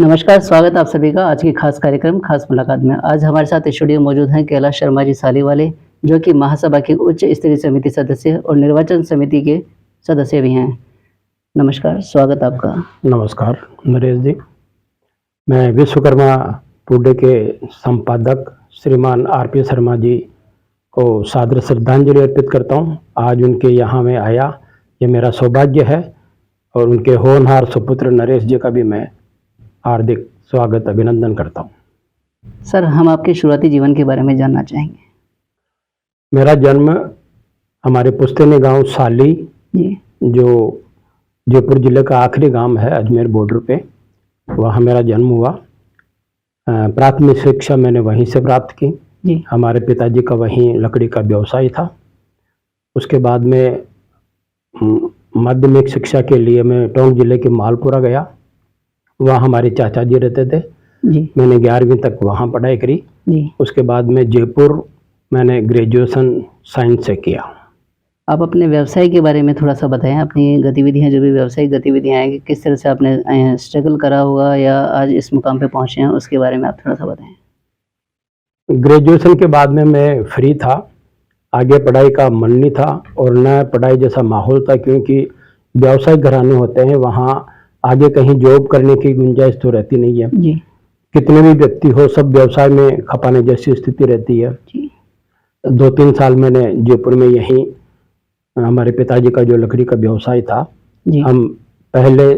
नमस्कार, स्वागत है आप सभी का आज की खास कार्यक्रम खास मुलाकात में। आज हमारे साथ स्टूडियो मौजूद हैं कैलाश शर्मा जी सालीवाले, जो कि महासभा की उच्च स्तरीय समिति सदस्य और निर्वाचन समिति के सदस्य भी हैं। नमस्कार, स्वागत आपका। नमस्कार नरेश जी। मैं विश्वकर्मा टुडे के संपादक श्रीमान आरपी शर्मा जी को सादर श्रद्धांजलि अर्पित करता हूं। आज उनके यहाँ मैं आया, ये मेरा सौभाग्य है और उनके होनहार सुपुत्र नरेश जी का भी मैं हार्दिक स्वागत अभिनंदन करता हूं। सर, हम आपके शुरुआती जीवन के बारे में जानना चाहेंगे। मेरा जन्म हमारे पुश्तैनी गांव साली जी। जो जयपुर जिले का आखिरी गांव है अजमेर बॉर्डर पे, वहाँ मेरा जन्म हुआ। प्राथमिक शिक्षा मैंने वहीं से प्राप्त की। जी। हमारे पिताजी का वहीं लकड़ी का व्यवसाय था। उसके बाद में माध्यमिक शिक्षा के लिए मैं टोंक जिले के मालपुरा गया, वहाँ हमारे चाचा जी रहते थे। जी। मैंने 11वीं तक वहाँ पढ़ाई करी। जी। उसके बाद में जयपुर मैंने ग्रेजुएशन साइंस से किया। आप अपने व्यवसाय के बारे में थोड़ा सा बताएं, अपनी गतिविधियां, जो भी व्यावसायिक गतिविधियां हैं, किस तरह से आपने स्ट्रगल करा होगा या आज इस मुकाम पे पहुंचे हैं, उसके बारे में आप थोड़ा सा बताएं। ग्रेजुएशन के बाद में मैं फ्री था, आगे पढ़ाई का मन नहीं था और न पढ़ाई जैसा माहौल था, क्योंकि व्यावसायिक घराने होते हैं, वहाँ आगे कहीं जॉब करने की गुंजाइश तो रहती नहीं है। जी। कितने भी व्यक्ति हो, सब व्यवसाय में खपाने जैसी स्थिति रहती है। जी। 2-3 साल मैंने जयपुर में यहीं हमारे पिताजी का जो लकड़ी का व्यवसाय था, हम पहले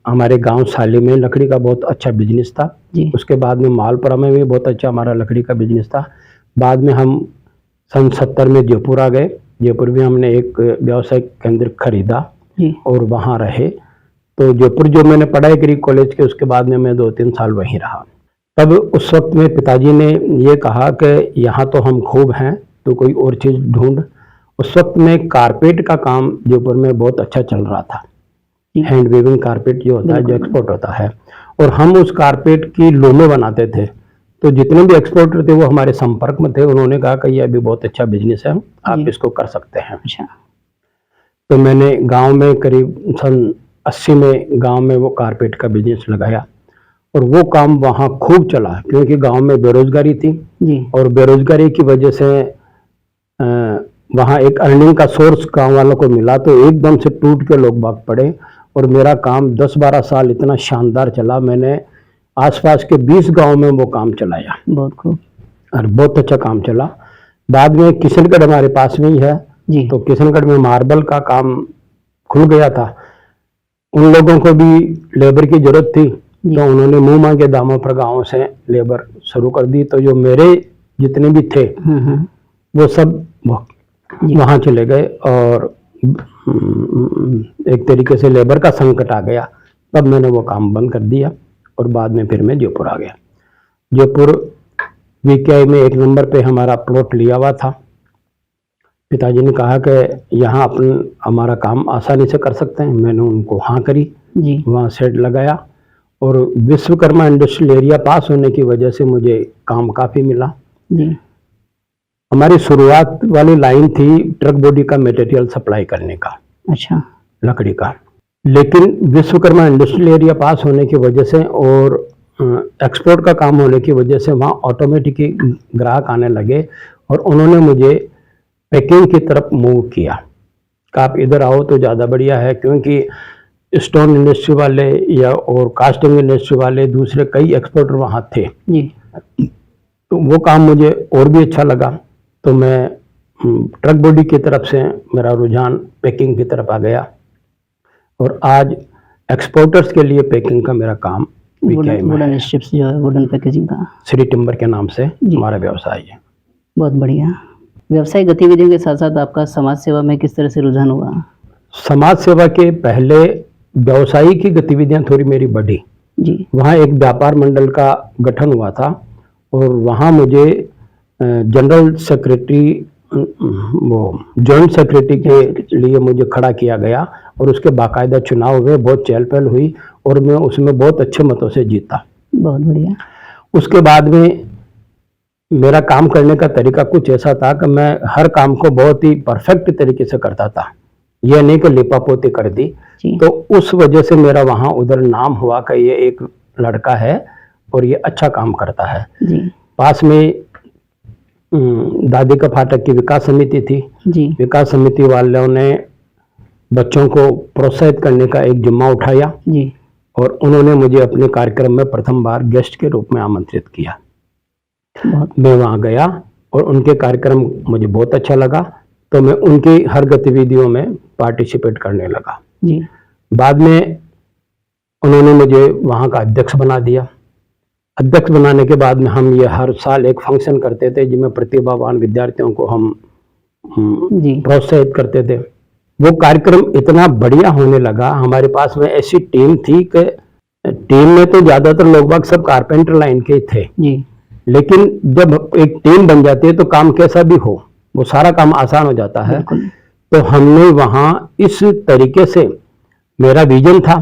हमारे गांव साली में लकड़ी का बहुत अच्छा बिजनेस था। उसके बाद में मालपुरा में भी बहुत अच्छा हमारा लकड़ी का बिजनेस था। बाद में हम सन 70 में जयपुर आ गए। जयपुर में हमने एक व्यावसायिक केंद्र खरीदा और वहाँ रहे। तो जयपुर जो मैंने पढ़ाई करी कॉलेज के, उसके बाद में मैं 2-3 साल वहीं रहा। तब उस वक्त में पिताजी ने ये कहा कि यहाँ तो हम खूब हैं, तो कोई और चीज़ ढूंढ। उस वक्त में कारपेट का काम जयपुर में बहुत अच्छा चल रहा था। हैंड वीविंग कारपेट जो होता है, जो एक्सपोर्ट होता है, और हम उस कारपेट की लूमें बनाते थे। तो जितने भी एक्सपोर्टर थे वो हमारे संपर्क में थे। उन्होंने कहा कि ये अभी बहुत अच्छा बिजनेस है, आप इसको कर सकते हैं। अच्छा। तो मैंने गांव में करीब सन 80 में गांव में वो कारपेट का बिजनेस लगाया और वो काम वहाँ खूब चला, क्योंकि गांव में बेरोजगारी थी और बेरोजगारी की वजह से वहाँ एक अर्निंग का सोर्स गांव वालों को मिला, तो एकदम से टूट के लोग भाग पड़े और मेरा काम 10-12 साल इतना शानदार चला। मैंने आसपास के 20 गांव में वो काम चलाया। बहुत खूब। और बहुत अच्छा काम चला। बाद में किशनगढ़ हमारे पास में ही है, तो किशनगढ़ में मार्बल का काम खुल गया था। उन लोगों को भी लेबर की जरूरत थी, तो उन्होंने मुंह मांगे दामों पर गाँव से लेबर शुरू कर दी। तो जो मेरे जितने भी थे वो सब वहाँ चले गए और एक तरीके से लेबर का संकट आ गया। तब मैंने वो काम बंद कर दिया और बाद में फिर मैं जयपुर आ गया। जयपुर वीकेआई में 1 नंबर पे हमारा प्लॉट लिया हुआ था। पिताजी ने कहा कि यहाँ अपन हमारा काम आसानी से कर सकते हैं। मैंने उनको हाँ करी, वहाँ शेड लगाया और विश्वकर्मा इंडस्ट्रियल एरिया पास होने की वजह से मुझे काम काफ़ी मिला। हमारी शुरुआत वाली लाइन थी ट्रक बॉडी का मटेरियल सप्लाई करने का। अच्छा। लकड़ी का। लेकिन विश्वकर्मा इंडस्ट्रियल एरिया पास होने की वजह से और एक्सपोर्ट का काम होने की वजह से वहाँ ऑटोमेटिक ग्राहक आने लगे और उन्होंने मुझे पैकिंग की तरफ मूव किया कि आप इधर आओ तो ज़्यादा बढ़िया है, क्योंकि स्टोन इंडस्ट्री वाले या और कास्टिंग इंडस्ट्री वाले दूसरे कई एक्सपोर्टर वहाँ थे। तो वो काम मुझे और भी अच्छा लगा, तो मैं ट्रक बॉडी की तरफ से मेरा रुझान पैकिंग की तरफ आ गया और आज एक्सपोर्टर्स के लिए पैकिंग का मेरा काम वुडन स्ट्रिप्स जो है, वुडन पैकेजिंग का श्री टिम्बर के नाम से हमारा व्यवसाय है। बहुत बढ़िया। व्यवसायिक गतिविधियों के साथ साथ आपका समाज सेवा में किस तरह से रुझान हुआ? समाज सेवा के पहले व्यवसायिक की गतिविधियां थोड़ी मेरी बढ़ी। वहाँ एक व्यापार मंडल का गठन हुआ था और वहाँ मुझे जनरल सेक्रेटरी, वो जॉइंट सेक्रेटरी के लिए मुझे खड़ा किया गया और उसके बाकायदा चुनाव हुए, बहुत चहल पहल हुई और मैं उसमें बहुत अच्छे मतों से जीता। बहुत बढ़िया। उसके बाद में मेरा काम करने का तरीका कुछ ऐसा था कि मैं हर काम को बहुत ही परफेक्ट तरीके से करता था, यह नहीं कि लिपापोती कर दी। तो उस वजह से मेरा वहाँ उधर नाम हुआ कि ये एक लड़का है और ये अच्छा काम करता है। जी पास में दादी का फाटक की विकास समिति थी। जी विकास समिति वालों ने बच्चों को प्रोत्साहित करने का एक जिम्मा उठाया जी। और उन्होंने मुझे अपने कार्यक्रम में प्रथम बार गेस्ट के रूप में आमंत्रित किया। मैं वहाँ गया और उनके कार्यक्रम मुझे बहुत अच्छा लगा, तो मैं उनकी हर गतिविधियों में पार्टिसिपेट करने लगा जी। बाद में उन्होंने मुझे वहाँ का अध्यक्ष बना दिया। अध्यक्ष बनाने के बाद में हम ये हर साल एक फंक्शन करते थे जिसमें प्रतिभावान विद्यार्थियों को हम प्रोत्साहित करते थे। वो कार्यक्रम इतना बढ़िया होने लगा, हमारे पास में ऐसी टीम थी कि टीम में तो ज्यादातर लोग बाग सब कारपेंटर लाइन के थे जी। लेकिन जब एक टीम बन जाती है तो काम कैसा भी हो वो सारा काम आसान हो जाता है। तो हमने वहाँ इस तरीके से, मेरा विजन था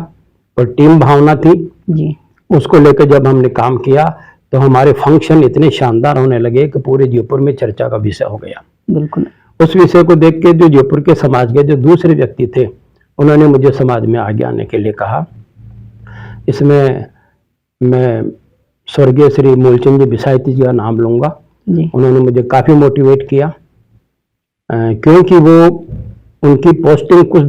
और टीम भावना थी जी। उसको लेकर जब हमने काम किया तो हमारे फंक्शन इतने शानदार होने लगे कि पूरे जयपुर में चर्चा का विषय हो गया। बिल्कुल। उस विषय को देख के जो जयपुर के समाज के जो दूसरे व्यक्ति थे उन्होंने मुझे समाज में आगे आने के लिए कहा। इसमें मैं स्वर्गीय श्री मूलचंद जी बिसायती जी का नाम लूंगा जी। उन्होंने मुझे काफी मोटिवेट किया क्योंकि वो उनकी पोस्टिंग कुछ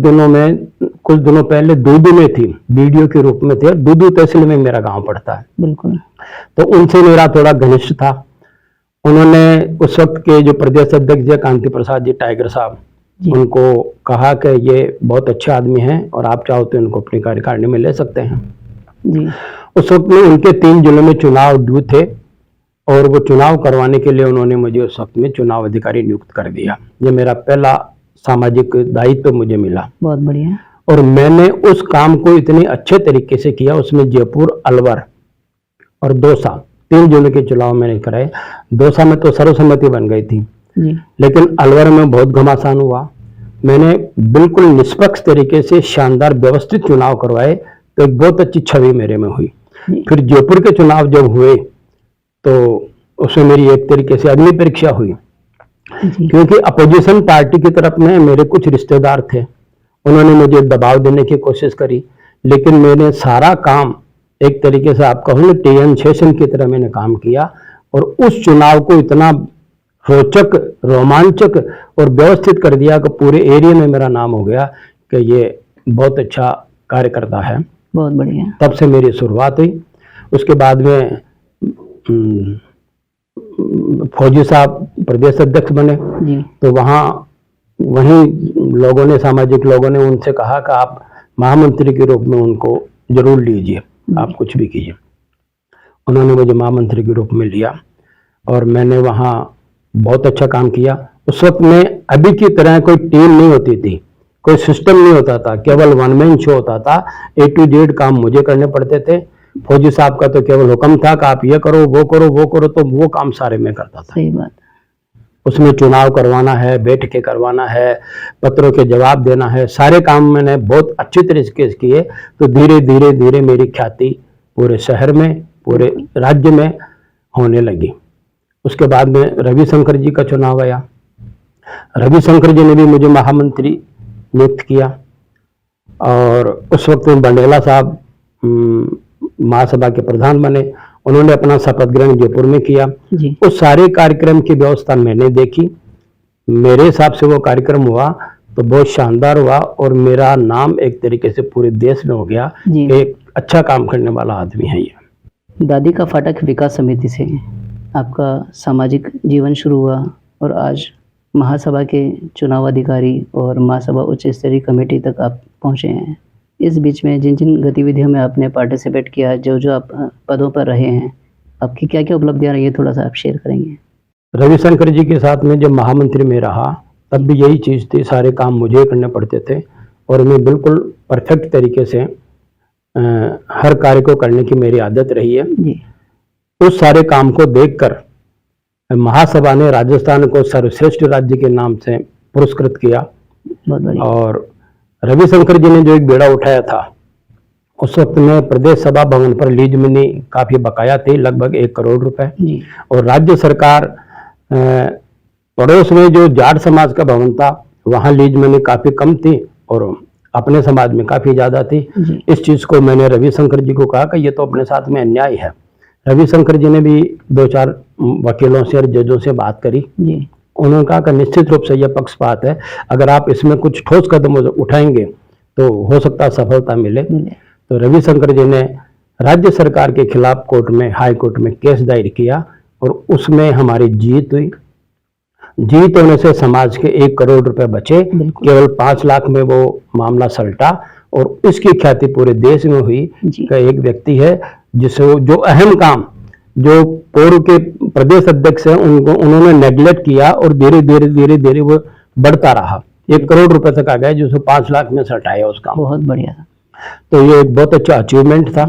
दिनों पहले दूदू में थी, वीडियो के रूप में थे। दूदू तहसील में मेरा गांव पड़ता है। बिल्कुल। तो उनसे मेरा थोड़ा घनिष्ठ था। उन्होंने उस वक्त के जो प्रदेश अध्यक्ष जी कांति प्रसाद जी टाइगर साहब, उनको कहा कि ये बहुत अच्छे आदमी हैं और आप चाहो तो इनको अपनी कार्यकारिणी में ले सकते हैं जी। उस वक्त में उनके 3 जिलों में चुनाव ड्यू थे और वो चुनाव करवाने के लिए उन्होंने मुझे उस वक्त में चुनाव अधिकारी नियुक्त कर दिया। ये मेरा पहला सामाजिक दायित्व मुझे मिला। बहुत बढ़िया। और मैंने उस काम को इतने अच्छे तरीके से किया। उसमें जयपुर, अलवर और दौसा 3 जिलों के चुनाव मैंने कराए। दौसा में तो सर्वसम्मति बन गई थी जी। लेकिन अलवर में बहुत घमासान हुआ। मैंने बिल्कुल निष्पक्ष तरीके से शानदार व्यवस्थित चुनाव करवाए तो एक बहुत अच्छी छवि मेरे में हुई। फिर जयपुर के चुनाव जब हुए तो उसमें मेरी एक तरीके से अग्नि परीक्षा हुई क्योंकि अपोजिशन पार्टी की तरफ में मेरे कुछ रिश्तेदार थे। उन्होंने मुझे दबाव देने की कोशिश करी लेकिन मैंने सारा काम एक तरीके से आप कहो टीएन सेशन की तरह मैंने काम किया और उस चुनाव को इतना रोचक, रोमांचक और व्यवस्थित कर दिया कि पूरे एरिया में मेरा नाम हो गया कि ये बहुत अच्छा कार्यकर्ता है। बहुत बढ़िया। तब से मेरी शुरुआत हुई। उसके बाद में फौजी साहब प्रदेश अध्यक्ष बने जी। तो वहीं लोगों ने, सामाजिक लोगों ने उनसे कहा कि आप महामंत्री के रूप में उनको जरूर लीजिए, आप कुछ भी कीजिए। उन्होंने मुझे महामंत्री के रूप में लिया और मैंने वहाँ बहुत अच्छा काम किया। उस वक्त में अभी की तरह कोई टीम नहीं होती थी, कोई सिस्टम नहीं होता था, केवल वन मैन शो होता था। A to Z काम मुझे करने पड़ते थे। फौजी साहब का तो केवल हुक्म था कि आप ये करो वो करो वो करो, तो वो काम सारे मैं करता था। सही बात। उसमें चुनाव करवाना है, बैठकें करवाना है, पत्रों के जवाब देना है, सारे काम मैंने बहुत अच्छी तरीके से किए। तो धीरे धीरे धीरे मेरी ख्याति पूरे शहर में, पूरे राज्य में होने लगी। उसके बाद में रविशंकर जी का चुनाव आया। रविशंकर जी ने भी मुझे महामंत्री नियुक्त किया और उस वक्त में बंडेला साहब महासभा के प्रधान बने। उन्होंने अपना शपथ ग्रहण जयपुर में किया जी। उस सारे कार्यक्रम की व्यवस्था मैंने देखी। मेरे हिसाब से वो कार्यक्रम हुआ तो बहुत शानदार हुआ और मेरा नाम एक तरीके से पूरे देश में हो गया। एक अच्छा काम करने वाला आदमी है ये। दादी का फाटक विकास समिति से आपका सामाजिक जीवन शुरू हुआ और आज महासभा के चुनाव अधिकारी और महासभा उच्च स्तरीय कमेटी तक आप पहुँचे हैं। इस बीच में जिन जिन गतिविधियों में आपने पार्टिसिपेट किया, जो आप पदों पर रहे हैं, आपकी क्या क्या उपलब्धियां रही है, थोड़ा सा आप शेयर करेंगे। रविशंकर जी के साथ में जब महामंत्री में रहा तब भी यही चीज़ थी, सारे काम मुझे करने पड़ते थे और मैं बिल्कुल परफेक्ट तरीके से हर कार्य को करने की मेरी आदत रही है जी। उस सारे काम को देखकर महासभा ने राजस्थान को सर्वश्रेष्ठ राज्य के नाम से पुरस्कृत किया। और रविशंकर जी ने जो एक बेड़ा उठाया था उस वक्त में प्रदेश सभा भवन पर लीज मनी काफी बकाया थी, लगभग 1 करोड़ रुपए और राज्य सरकार पड़ोस में जो जाट समाज का भवन था वहां लीज मनी काफी कम थी और अपने समाज में काफी ज्यादा थी। जी। इस चीज को मैंने रविशंकर जी को कहा कि ये तो अपने साथ में अन्याय है। रविशंकर जी ने भी 2-4 वकीलों से और जजों से बात करी। जी। उन्होंने कहा कि निश्चित रूप से यह पक्षपात है, अगर आप इसमें कुछ ठोस कदम उठाएंगे तो हो सकता है सफलता मिले। तो रविशंकर जी ने राज्य सरकार के खिलाफ कोर्ट में, हाई कोर्ट में केस दायर किया और उसमें हमारी जीत हुई। जीत होने से समाज के 1 करोड़ रुपए बचे, केवल 5 लाख में वो मामला सलटा और इसकी ख्याति पूरे देश में हुई कि एक व्यक्ति है जिसे जो अहम काम जो पूर्व के प्रदेश अध्यक्ष हैं उन्होंने नेग्लेक्ट किया और धीरे धीरे वो बढ़ता रहा, 1 करोड़ रुपए तक आ गया, जिसे 5 लाख में सटाया उसका। बहुत बढ़िया। तो ये एक बहुत अच्छा अचीवमेंट था।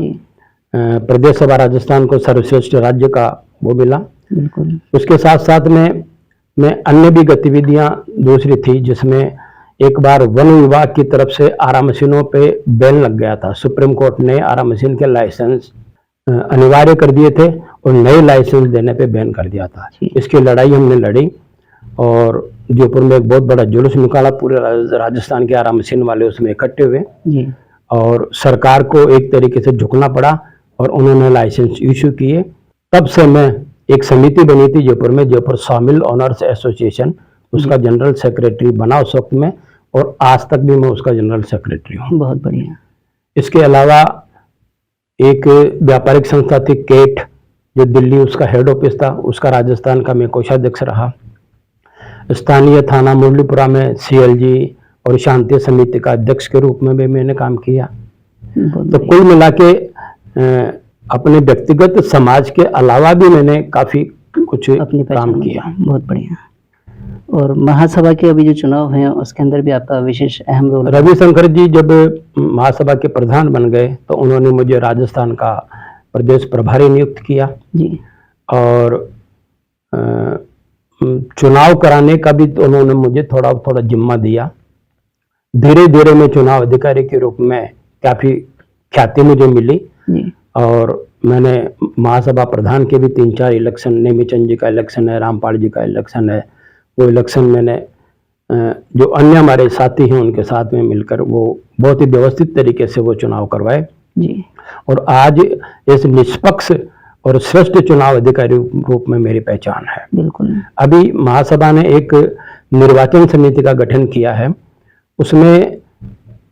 प्रदेश सभा राजस्थान को सर्वश्रेष्ठ राज्य का वो मिला। उसके साथ साथ में अन्य भी गतिविधियां दूसरी थी, जिसमें एक बार वन विभाग की तरफ से आरा मशीनों पे बैन लग गया था। सुप्रीम कोर्ट ने आरा मशीन के लाइसेंस अनिवार्य कर दिए थे और नए लाइसेंस देने पे बैन कर दिया था। इसकी लड़ाई हमने लड़ी और जयपुर में एक बहुत बड़ा जुलूस निकाला, पूरे राजस्थान के आरा मशीन वाले उसमें इकट्ठे हुए और सरकार को एक तरीके से झुकना पड़ा और उन्होंने लाइसेंस इशू किए। तब से मैं एक समिति बनी थी जयपुर में, जयपुर सॉमिल ओनर्स एसोसिएशन, उसका जनरल सेक्रेटरी बना उस वक्त में और आज तक भी मैं उसका जनरल सेक्रेटरी हूँ। बहुत बढ़िया। इसके अलावा एक व्यापारिक संस्था थी केट, जो दिल्ली उसका हेड ऑफिस था, उसका राजस्थान का मैं कोषाध्यक्ष रहा। स्थानीय थाना मुरलीपुरा में सीएलजी और शांति समिति का अध्यक्ष के रूप में भी मैंने काम किया। तो कुल मिला के अपने व्यक्तिगत समाज के अलावा भी मैंने काफी कुछ काम किया। बहुत बढ़िया। और महासभा के अभी जो चुनाव हैं उसके अंदर भी आपका विशेष अहम रोल। रविशंकर जी जब महासभा के प्रधान बन गए तो उन्होंने मुझे राजस्थान का प्रदेश प्रभारी नियुक्त किया जी। और चुनाव कराने का भी तो उन्होंने मुझे थोड़ा जिम्मा दिया। धीरे धीरे मैं चुनाव अधिकारी के रूप में काफी ख्याति मुझे मिली और मैंने महासभा प्रधान के भी 3-4 इलेक्शन, नेमीचंद जी का इलेक्शन है, रामपाल जी का इलेक्शन है, वो इलेक्शन मैंने जो अन्य हमारे साथी हैं उनके साथ में मिलकर वो बहुत ही व्यवस्थित तरीके से वो चुनाव करवाए जी। और आज इस निष्पक्ष और श्रेष्ठ चुनाव अधिकारी रूप में मेरी पहचान है। बिल्कुल। अभी महासभा ने एक निर्वाचन समिति का गठन किया है, उसमें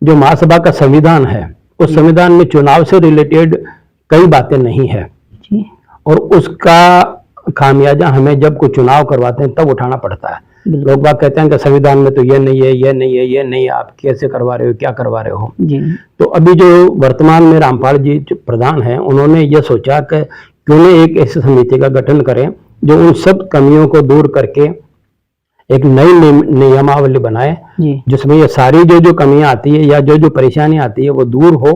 जो महासभा का संविधान है उस संविधान में चुनाव से रिलेटेड कई बातें नहीं है जी। और उसका खामियाजा हमें जब कोई चुनाव करवाते हैं तब उठाना पड़ता है। लोग बात कहते हैं कि संविधान में तो ये नहीं है, ये नहीं है, ये नहीं है, आप कैसे करवा रहे हो, क्या करवा रहे हो जी। तो अभी जो वर्तमान में रामपाल जी जो प्रधान हैं उन्होंने ये सोचा कि क्यों न एक ऐसी समिति का गठन करें जो उन सब कमियों को दूर करके एक नई नियमावली बनाए जिसमें ये सारी जो कमियां आती है या जो परेशानी आती है वो दूर हो।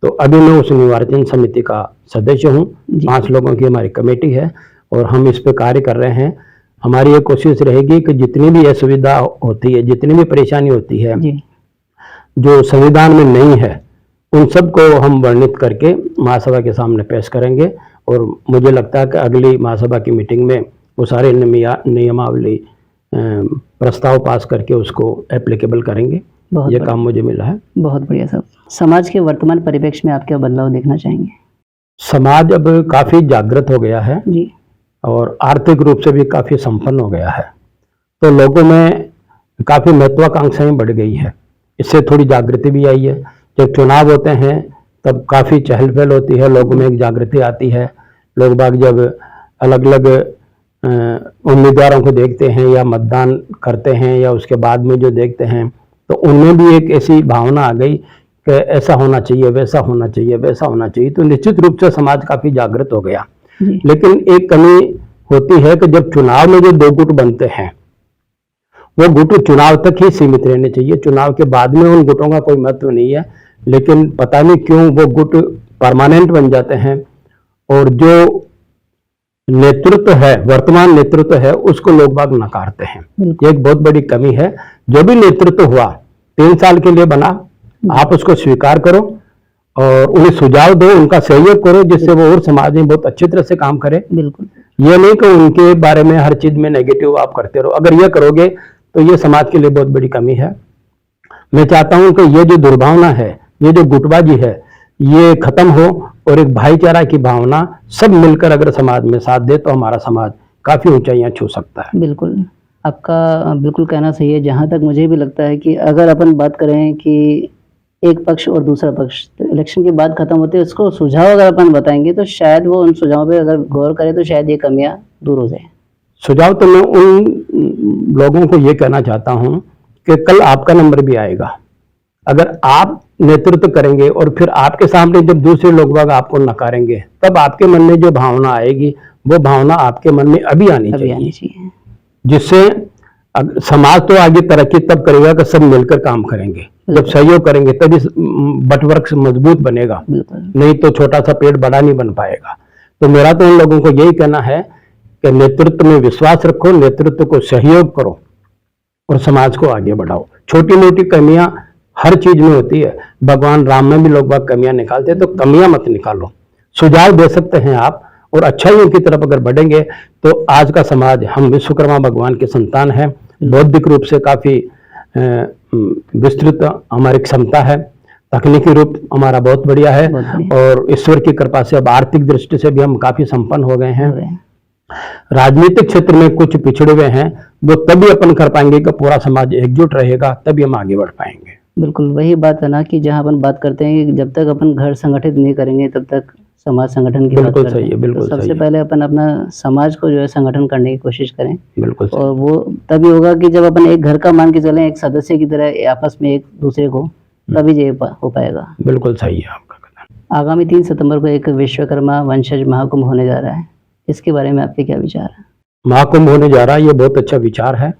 तो अभी मैं उस निर्वाचन समिति का सदस्य हूँ। 5 लोगों की हमारी कमेटी है और हम इस पे कार्य कर रहे हैं। हमारी ये कोशिश रहेगी कि जितनी भी असुविधा होती है, जितनी भी परेशानी होती है जो संविधान में नहीं है, उन सब को हम वर्णित करके महासभा के सामने पेश करेंगे और मुझे लगता है कि अगली महासभा की मीटिंग में वो सारे नियमावली प्रस्ताव पास करके उसको एप्लीकेबल करेंगे। ये काम मुझे मिला है। बहुत बढ़िया साहब। समाज के वर्तमान परिप्रेक्ष्य में आप क्या बदलाव देखना चाहेंगे? समाज अब काफी जागृत हो गया है जी। और आर्थिक रूप से भी काफी संपन्न हो गया है, तो लोगों में काफी महत्वाकांक्षाएं बढ़ गई है, इससे थोड़ी जागृति भी आई है। जब चुनाव होते हैं तब काफी चहल पहल होती है, लोगों में एक जागृति आती है। लोग बाग जब अलग अलग उम्मीदवारों को देखते हैं या मतदान करते हैं या उसके बाद में जो देखते हैं तो उनमें भी एक ऐसी भावना आ गई कि ऐसा होना चाहिए, वैसा होना चाहिए, वैसा होना चाहिए। तो निश्चित रूप से समाज काफी जागृत हो गया। लेकिन एक कमी होती है कि जब चुनाव में जो 2 गुट बनते हैं वो गुट चुनाव तक ही सीमित रहने चाहिए, चुनाव के बाद में उन गुटों का कोई महत्व नहीं है। लेकिन पता नहीं क्यों वो गुट परमानेंट बन जाते हैं और जो नेतृत्व है, वर्तमान नेतृत्व है, उसको लोग बाग नकारते हैं। ये एक बहुत बड़ी कमी है। जो भी नेतृत्व हुआ 3 साल के लिए बना, आप उसको स्वीकार करो और उन्हें सुझाव दो, उनका सहयोग करो जिससे वो और समाज में बहुत अच्छी तरह से काम करे। बिल्कुल। ये नहीं कि उनके बारे में हर चीज में नेगेटिव आप करते रहो। अगर ये करोगे तो ये समाज के लिए बहुत बड़ी कमी है। मैं चाहता हूं कि ये जो दुर्भावना है, ये जो गुटबाजी है, ये खत्म हो और एक भाईचारा की भावना सब मिलकर अगर समाज में साथ दे तो हमारा समाज काफी ऊंचाइयां छू सकता है। बिल्कुल, आपका बिल्कुल कहना सही है। जहाँ तक मुझे भी लगता है कि अगर अपन बात करें कि एक पक्ष और दूसरा पक्ष, तो इलेक्शन की बात खत्म होते है उसको सुझाव अगर अपन बताएँगे तो शायद वो उन सुझावों पे अगर गौर करें तो शायद ये कमियाँ दूर हो जाएँ। सुझाव तो मैं उन लोगों को ये कहना चाहता हूं कि कल आपका नंबर भी आएगा। अगर आप नेतृत्व करेंगे और फिर आपके सामने जब दूसरे लोग बाग आपको नकारेंगे, तब आपके मन में जो भावना आएगी वो भावना आपके मन में अभी आनी चाहिए, जिससे समाज तो आगे तरक्की तब करेगा कि सब मिलकर काम करेंगे। जब सहयोग करेंगे तभी बटवृक्ष मजबूत बनेगा, नहीं तो छोटा सा पेड़ बड़ा नहीं बन पाएगा। तो मेरा तो उन लोगों को यही कहना है कि नेतृत्व में विश्वास रखो, नेतृत्व को सहयोग करो और समाज को आगे बढ़ाओ। छोटी मोटी कमियां हर चीज में होती है, भगवान राम में भी लोग बाग कमियां निकालते हैं, तो कमियां मत निकालो, सुझाव दे सकते हैं आप और अच्छाइयों की तरफ अगर बढ़ेंगे तो आज का समाज, हम विश्वकर्मा भगवान के संतान हैं, बौद्धिक रूप से काफी विस्तृत हमारी क्षमता है, तकनीकी रूप हमारा बहुत बढ़िया है और ईश्वर की कृपा से अब आर्थिक दृष्टि से भी हम काफी संपन्न हो गए हैं। राजनीतिक क्षेत्र में कुछ पिछड़े हुए हैं, वो तभी अपन कर पाएंगे कि पूरा समाज एकजुट रहेगा, तभी हम आगे बढ़ पाएंगे। बिल्कुल वही बात है ना कि जहाँ अपन बात करते हैं कि जब तक अपन घर संगठित नहीं करेंगे तब तक समाज संगठन की बात करते हैं। बिल्कुल तो सबसे पहले अपन अपना समाज को जो है संगठन करने की कोशिश करें। बिल्कुल और वो तभी होगा कि जब अपन एक घर का मान के चलें, एक सदस्य की तरह आपस में एक दूसरे को, तभी ये हो पाएगा। बिल्कुल सही है आपका कथन। आगामी 3 सितंबर को एक विश्वकर्मा वंशज महाकुंभ होने जा रहा है, इसके बारे में आपके क्या विचार है? महाकुंभ होने जा रहा है, ये बहुत अच्छा विचार है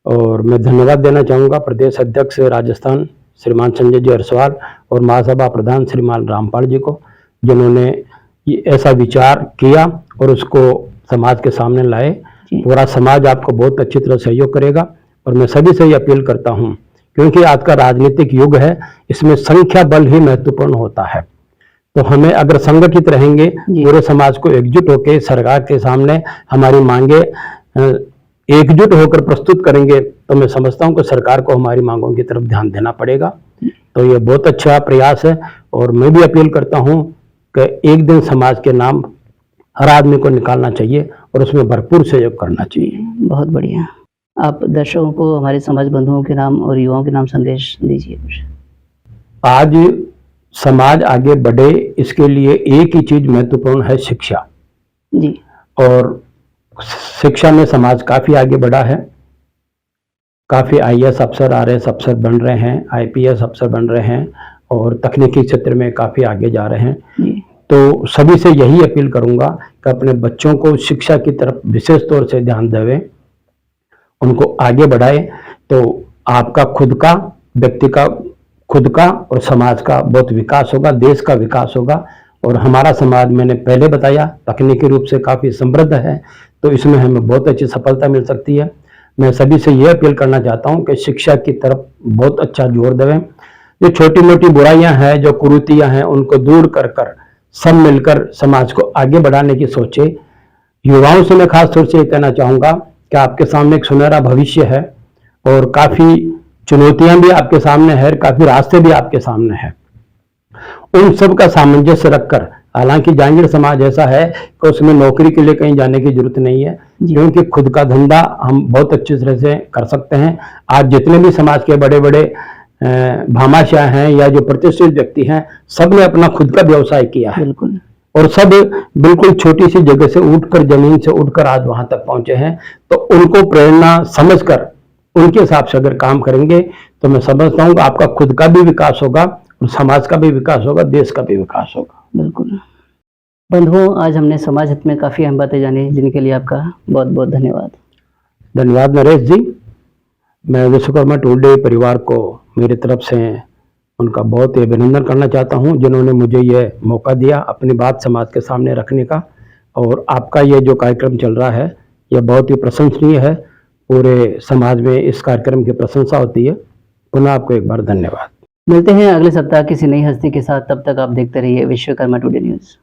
और मैं धन्यवाद देना चाहूँगा प्रदेश अध्यक्ष राजस्थान श्रीमान संजय जी अरसवाल और महासभा प्रधान श्रीमान रामपाल जी को, जिन्होंने ये ऐसा विचार किया और उसको समाज के सामने लाए। पूरा समाज आपको बहुत अच्छी तरह सहयोग करेगा और मैं सभी से ये अपील करता हूँ, क्योंकि आज का राजनीतिक युग है, इसमें संख्या बल ही महत्वपूर्ण होता है। तो हमें अगर संगठित रहेंगे, पूरे समाज को एकजुट होकर सरकार के सामने हमारी मांगे एकजुट होकर प्रस्तुत करेंगे, तो मैं समझता हूं कि सरकार को हमारी मांगों की तरफ ध्यान देना पड़ेगा। तो ये बहुत अच्छा प्रयास है और मैं भी अपील करता हूं कि एक दिन समाज के नाम हर आदमी को निकालना चाहिए और उसमें भरपूर सहयोग करना चाहिए। बहुत बढ़िया। आप दर्शकों को हमारे समाज बंधुओं के नाम और युवाओं के नाम संदेश दीजिए कुछ। आज समाज आगे बढ़े, इसके लिए एक ही चीज महत्वपूर्ण है, शिक्षा जी। और शिक्षा में समाज काफी आगे बढ़ा है, काफी आईएएस अफसर आरएएस अफसर बन रहे हैं, आईपीएस अफसर बन रहे हैं और तकनीकी क्षेत्र में काफी आगे जा रहे हैं जी। तो सभी से यही अपील करूंगा कि अपने बच्चों को शिक्षा की तरफ विशेष तौर से ध्यान देवें, उनको आगे बढ़ाए, तो आपका खुद का, व्यक्ति का, खुद का और समाज का बहुत विकास होगा, देश का विकास होगा। और हमारा समाज, मैंने पहले बताया, तकनीकी रूप से काफी समृद्ध है, तो इसमें हमें बहुत अच्छी सफलता मिल सकती है। मैं सभी से यह अपील करना चाहता हूं कि शिक्षा की तरफ बहुत अच्छा जोर देवें। जो छोटी मोटी बुराइयां हैं, जो कुरीतियां हैं, उनको दूर कर कर सब मिलकर समाज को आगे बढ़ाने की सोचे। युवाओं से मैं खास तौर से ये कहना चाहूंगा कि आपके सामने एक सुनहरा भविष्य है और काफी चुनौतियां भी आपके सामने है, काफी रास्ते भी आपके सामने हैं। उन सब का सामंजस्य रखकर, हालांकि जांगीर समाज ऐसा है कि उसमें नौकरी के लिए कहीं जाने की जरूरत नहीं है, क्योंकि खुद का धंधा हम बहुत अच्छी तरह से कर सकते हैं। आज जितने भी समाज के बड़े बड़े भामाशाह हैं या जो प्रतिष्ठित व्यक्ति हैं, सब ने अपना खुद का व्यवसाय किया है। बिल्कुल। और सब बिल्कुल छोटी सी जगह से उठकर, जमीन से उठकर आज वहां तक पहुंचे हैं। तो उनको प्रेरणा समझकर उनके हिसाब से अगर काम करेंगे तो मैं समझता हूँ कि आपका खुद का भी विकास होगा और समाज का भी विकास होगा, देश का भी विकास होगा। बिल्कुल। बंधुओं, आज हमने समाज हित में काफी अहम बातें जानी, जिनके लिए आपका बहुत बहुत धन्यवाद। धन्यवाद नरेश जी। मैं विश्वकर्मा टुडे परिवार को मेरी तरफ से उनका बहुत ही अभिनंदन करना चाहता हूं, जिन्होंने मुझे ये मौका दिया अपनी बात समाज के सामने रखने का। और आपका ये जो कार्यक्रम चल रहा है, यह बहुत ही प्रशंसनीय है। पूरे समाज में इस कार्यक्रम की प्रशंसा होती है। पुनः आपको एक बार धन्यवाद। मिलते हैं अगले सप्ताह किसी नई हस्ती के साथ, तब तक आप देखते रहिए विश्वकर्मा टुडे न्यूज़।